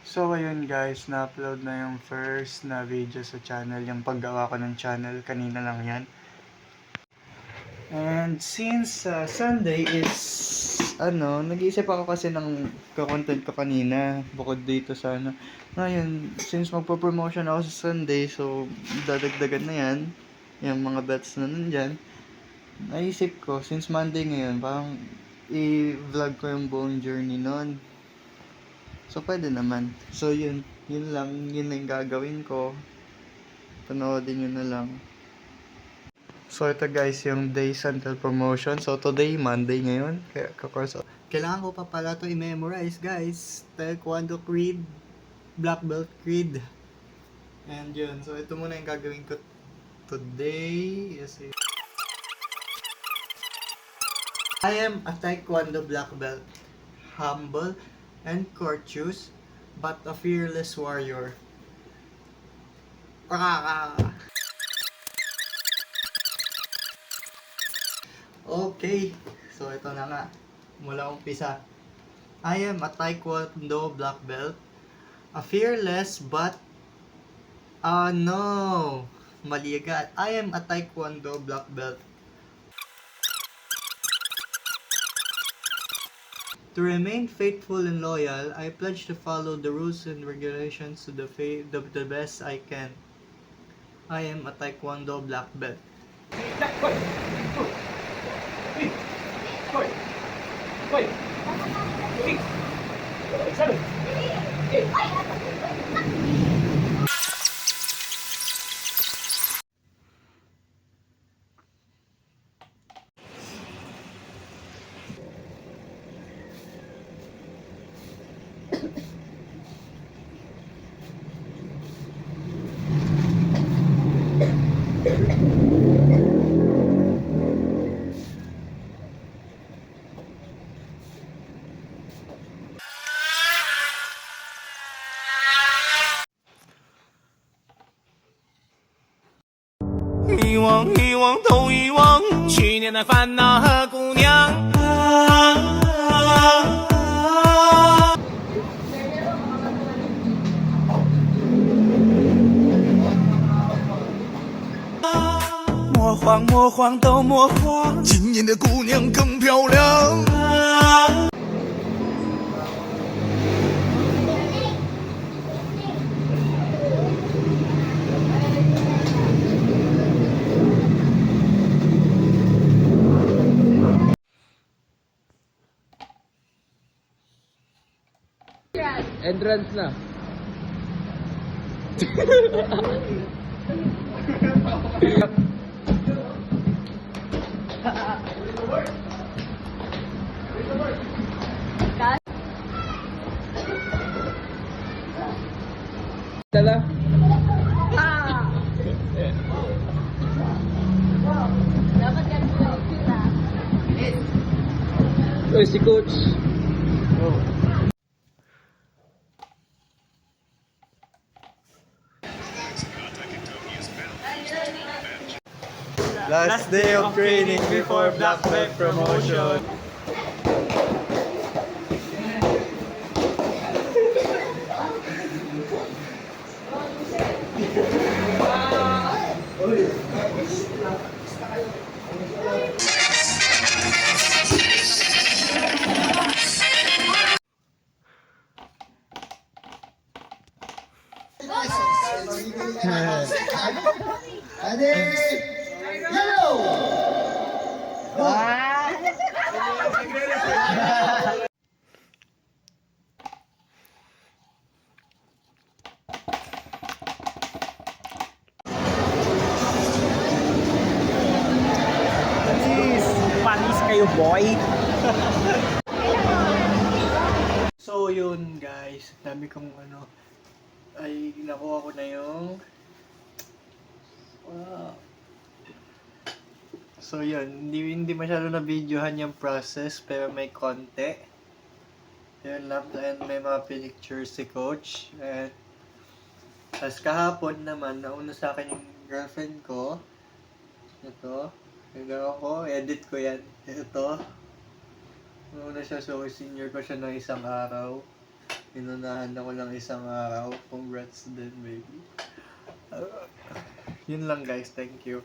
So ayun guys, na-upload na yung first na video sa channel, yung paggawa ko ng channel, kanina lang yan. And since Sunday is, nag-iisip ako kasi ng content ko kanina, bukod dito sa Ngayon, since magpo-promotion ako sa Sunday, so dadagdagan na yan, yung mga bets na nandyan. Naisip ko, since Monday ngayon, parang i-vlog ko yung buong journey nun. So, pwede naman. So, yun lang yung gagawin ko. Panoodin nyo na lang. So, ito guys, yung Day Central Promotion. So, today, Monday ngayon. Kailangan ko pa pala ito i-memorize, guys. Taekwondo Creed, Black Belt Creed. And yun. So, ito muna yung gagawin ko today. I am a Taekwondo Black Belt. Humble and courteous, but a fearless warrior. Okay, so ito na nga. Mula umpisa. I am a Taekwondo Black Belt. A fearless but... no! Mali agad. I am a Taekwondo Black Belt. To remain faithful and loyal, I pledge to follow the rules and regulations to the best I can. I am a Taekwondo Black Belt.遗忘，遗忘，都遗忘，去年的烦恼和姑娘。魔幻，魔幻，都魔幻，今年的姑娘更漂亮。Entrance na. Dala. Dapat yan po kita. Uy, si Coach. Last day of training before Black Belt promotion. Panis kayo, boy. So yun guys, dami kong ay nakuha ko na yung wow. So yun, hindi masyado na videohan yung process pero may konti. Yun lang, and may mga pictures si Coach. And tas kahapon naman, nauna sa akin yung girlfriend ko. Ito, nagawa ko, edit ko yan. Ito. Nauna siya, so senior ko siya ng isang araw. Inunahan ako lang isang araw. Congrats din, baby. Yun lang guys. Thank you.